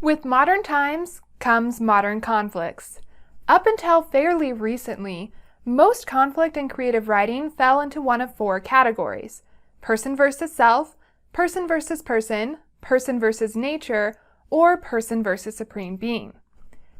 With modern times comes modern conflicts. Up until fairly recently, most conflict in creative writing fell into one of four categories: person versus self, person versus person, person versus nature, or person versus supreme being.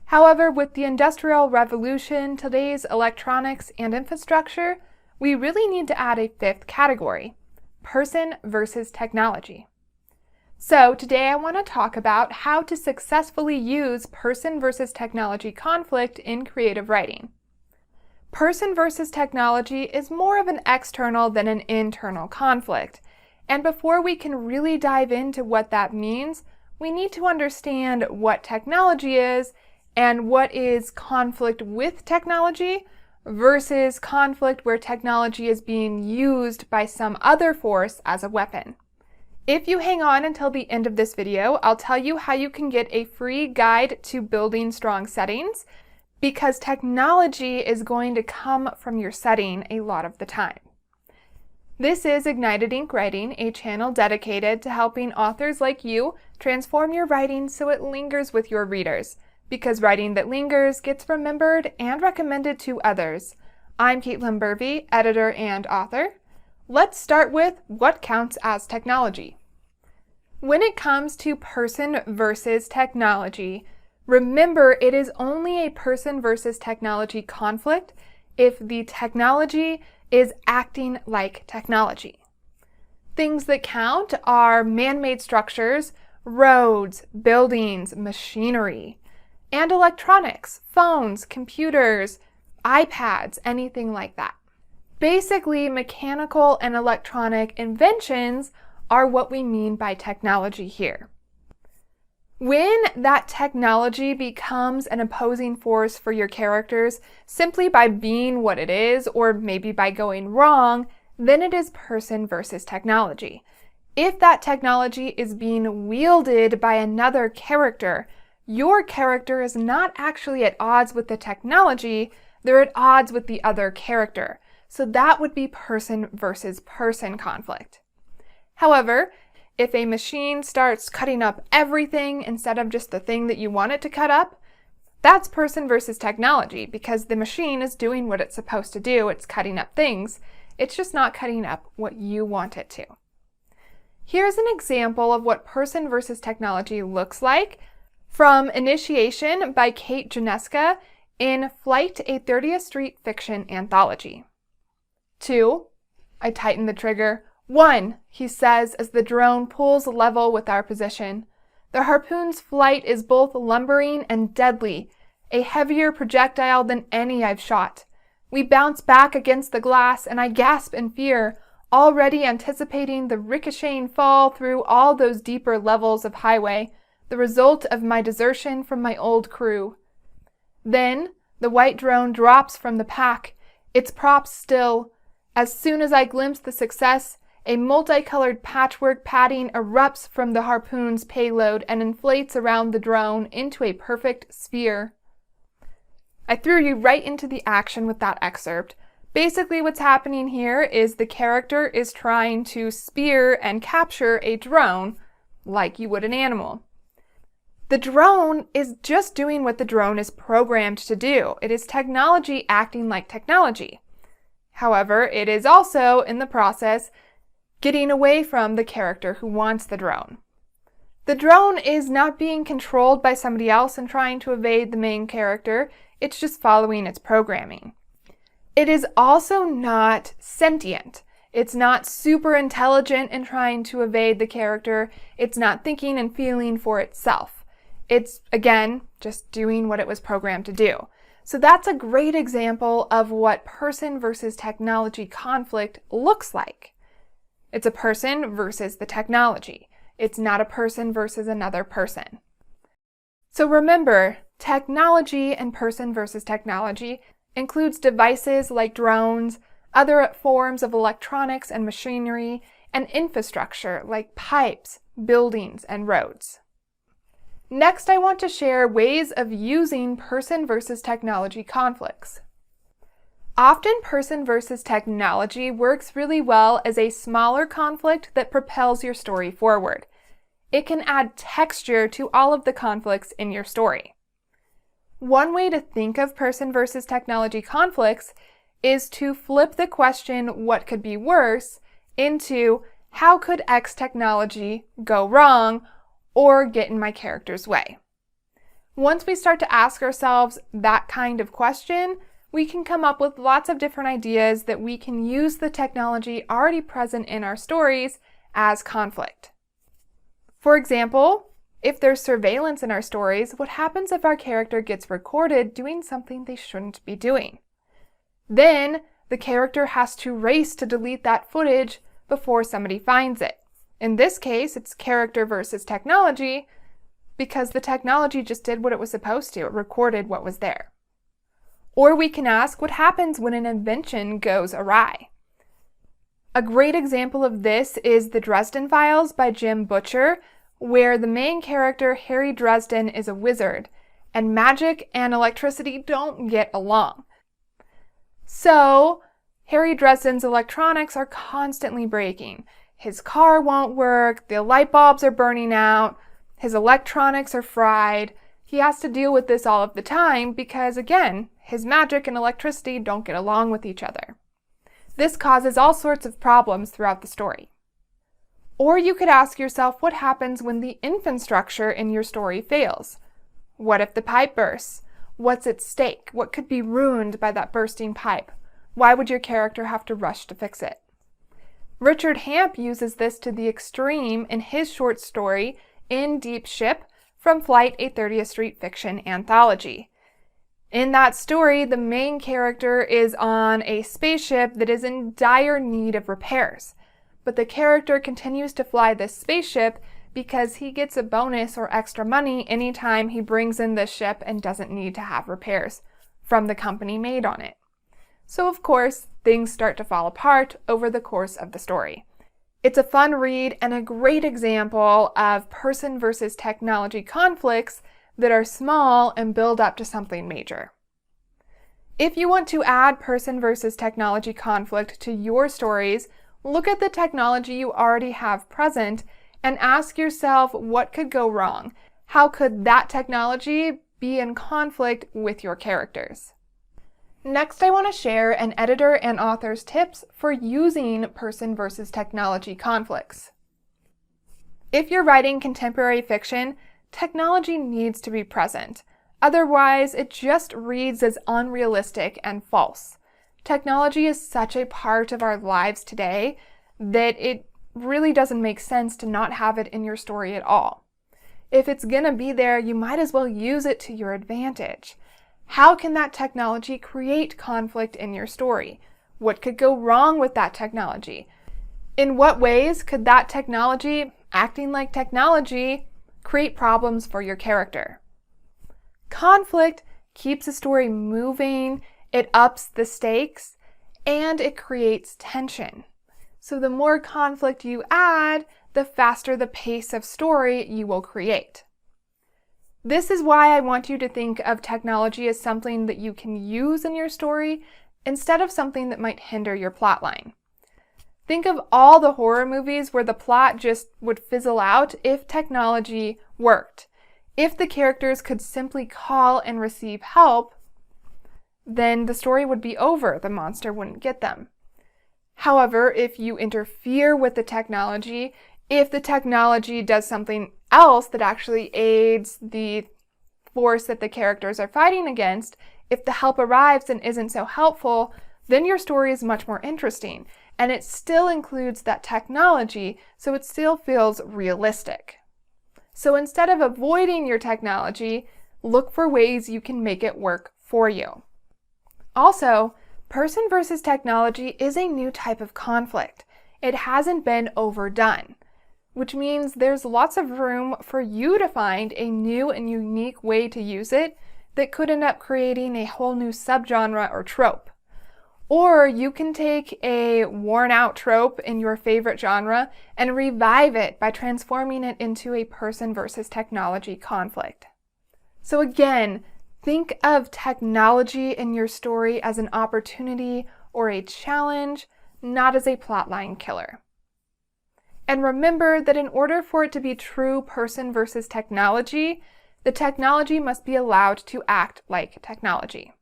However, with the Industrial Revolution, today's electronics and infrastructure, we really need to add a fifth category: person versus technology. So today I want to talk about how to successfully use person versus technology conflict in creative writing. Person versus technology is more of an external than an internal conflict. And before we can really dive into what that means, we need to understand what technology is and what is conflict with technology versus conflict where technology is being used by some other force as a weapon. If you hang on until the end of this video, I'll tell you how you can get a free guide to building strong settings, because technology is going to come from your setting a lot of the time. This is Ignited Ink Writing, a channel dedicated to helping authors like you transform your writing so it lingers with your readers, because writing that lingers gets remembered and recommended to others. I'm Caitlin Burvey, editor and author. Let's start with what counts as technology. When it comes to person versus technology, remember it is only a person versus technology conflict if the technology is acting like technology. Things that count are man-made structures, roads, buildings, machinery, and electronics, phones, computers, iPads, anything like that. Basically, mechanical and electronic inventions are what we mean by technology here. When that technology becomes an opposing force for your characters simply by being what it is, or maybe by going wrong, then it is person versus technology. If that technology is being wielded by another character, your character is not actually at odds with the technology, they're at odds with the other character. So that would be person versus person conflict. However, if a machine starts cutting up everything instead of just the thing that you want it to cut up, that's person versus technology, because the machine is doing what it's supposed to do. It's cutting up things. It's just not cutting up what you want it to. Here's an example of what person versus technology looks like from Initiation by Kate Janeska in Flight, a 30th Street Fiction Anthology. 2. I tighten the trigger. 1, he says as the drone pulls level with our position. The harpoon's flight is both lumbering and deadly, a heavier projectile than any I've shot. We bounce back against the glass and I gasp in fear, already anticipating the ricocheting fall through all those deeper levels of highway, the result of my desertion from my old crew. Then the white drone drops from the pack, its props still. As soon as I glimpse the success, a multicolored patchwork padding erupts from the harpoon's payload and inflates around the drone into a perfect sphere. I threw you right into the action with that excerpt. Basically what's happening here is the character is trying to spear and capture a drone like you would an animal. The drone is just doing what the drone is programmed to do. It is technology acting like technology. However, it is also, in the process, getting away from the character who wants the drone. The drone is not being controlled by somebody else and trying to evade the main character. It's just following its programming. It is also not sentient. It's not super intelligent and trying to evade the character. It's not thinking and feeling for itself. It's, again, just doing what it was programmed to do. So that's a great example of what person versus technology conflict looks like. It's a person versus the technology. It's not a person versus another person. So remember, technology and person versus technology includes devices like drones, other forms of electronics and machinery, and infrastructure like pipes, buildings, and roads. Next, I want to share ways of using person versus technology conflicts. Often, person versus technology works really well as a smaller conflict that propels your story forward. It can add texture to all of the conflicts in your story. One way to think of person versus technology conflicts is to flip the question, what could be worse, into how could X technology go wrong or get in my character's way? Once we start to ask ourselves that kind of question, we can come up with lots of different ideas that we can use the technology already present in our stories as conflict. For example, if there's surveillance in our stories, what happens if our character gets recorded doing something they shouldn't be doing? Then the character has to race to delete that footage before somebody finds it. In this case, it's character versus technology because the technology just did what it was supposed to. It recorded what was there. Or we can ask, what happens when an invention goes awry? A great example of this is The Dresden Files by Jim Butcher, where the main character, Harry Dresden, is a wizard, and magic and electricity don't get along. So, Harry Dresden's electronics are constantly breaking. His car won't work, the light bulbs are burning out, his electronics are fried. He has to deal with this all of the time because, again, his magic and electricity don't get along with each other. This causes all sorts of problems throughout the story. Or you could ask yourself what happens when the infrastructure in your story fails. What if the pipe bursts? What's at stake? What could be ruined by that bursting pipe? Why would your character have to rush to fix it? Richard Hamp uses this to the extreme in his short story, In Deep Ship, from Flight, a 30th Street fiction anthology. In that story, the main character is on a spaceship that is in dire need of repairs. But the character continues to fly this spaceship because he gets a bonus or extra money anytime he brings in this ship and doesn't need to have repairs from the company made on it. So of course, things start to fall apart over the course of the story. It's a fun read and a great example of person versus technology conflicts that are small and build up to something major. If you want to add person versus technology conflict to your stories, look at the technology you already have present and ask yourself what could go wrong. How could that technology be in conflict with your characters? Next, I want to share an editor and author's tips for using person versus technology conflicts. If you're writing contemporary fiction, technology needs to be present. Otherwise, it just reads as unrealistic and false. Technology is such a part of our lives today that it really doesn't make sense to not have it in your story at all. If it's gonna be there, you might as well use it to your advantage. How can that technology create conflict in your story? What could go wrong with that technology? In what ways could that technology, acting like technology, create problems for your character? Conflict keeps a story moving, it ups the stakes, and it creates tension. So the more conflict you add, the faster the pace of story you will create. This is why I want you to think of technology as something that you can use in your story instead of something that might hinder your plotline. Think of all the horror movies where the plot just would fizzle out if technology worked. If the characters could simply call and receive help, then the story would be over. The monster wouldn't get them. However, if you interfere with the technology, if the technology does something else that actually aids the force that the characters are fighting against, if the help arrives and isn't so helpful, then your story is much more interesting. And it still includes that technology, so it still feels realistic. So instead of avoiding your technology, look for ways you can make it work for you. Also, person versus technology is a new type of conflict. It hasn't been overdone, which means there's lots of room for you to find a new and unique way to use it that could end up creating a whole new subgenre or trope. Or you can take a worn-out trope in your favorite genre and revive it by transforming it into a person versus technology conflict. So again, think of technology in your story as an opportunity or a challenge, not as a plotline killer. And remember that in order for it to be true person versus technology, the technology must be allowed to act like technology.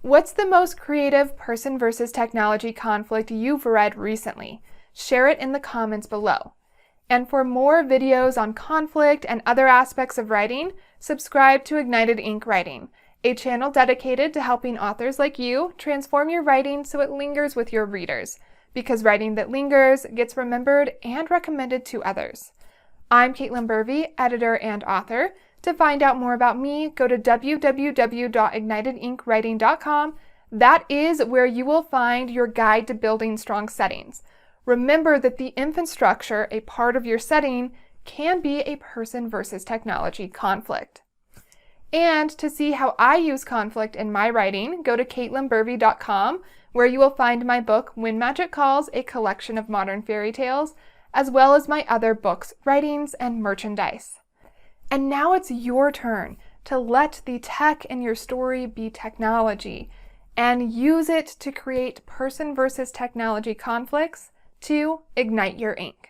What's the most creative person versus technology conflict you've read recently? Share it in the comments below. And for more videos on conflict and other aspects of writing, subscribe to Ignited Ink Writing, a channel dedicated to helping authors like you transform your writing so it lingers with your readers, because writing that lingers gets remembered and recommended to others. I'm Caitlin Burvey, editor and author. To find out more about me, go to www.ignitedinkwriting.com. That is where you will find your guide to building strong settings. Remember that the infant structure, a part of your setting, can be a person versus technology conflict. And to see how I use conflict in my writing, go to caitlinburvey.com, where you will find my book, When Magic Calls, a collection of modern fairy tales, as well as my other books, writings, and merchandise. And now it's your turn to let the tech in your story be technology and use it to create person versus technology conflicts to ignite your ink.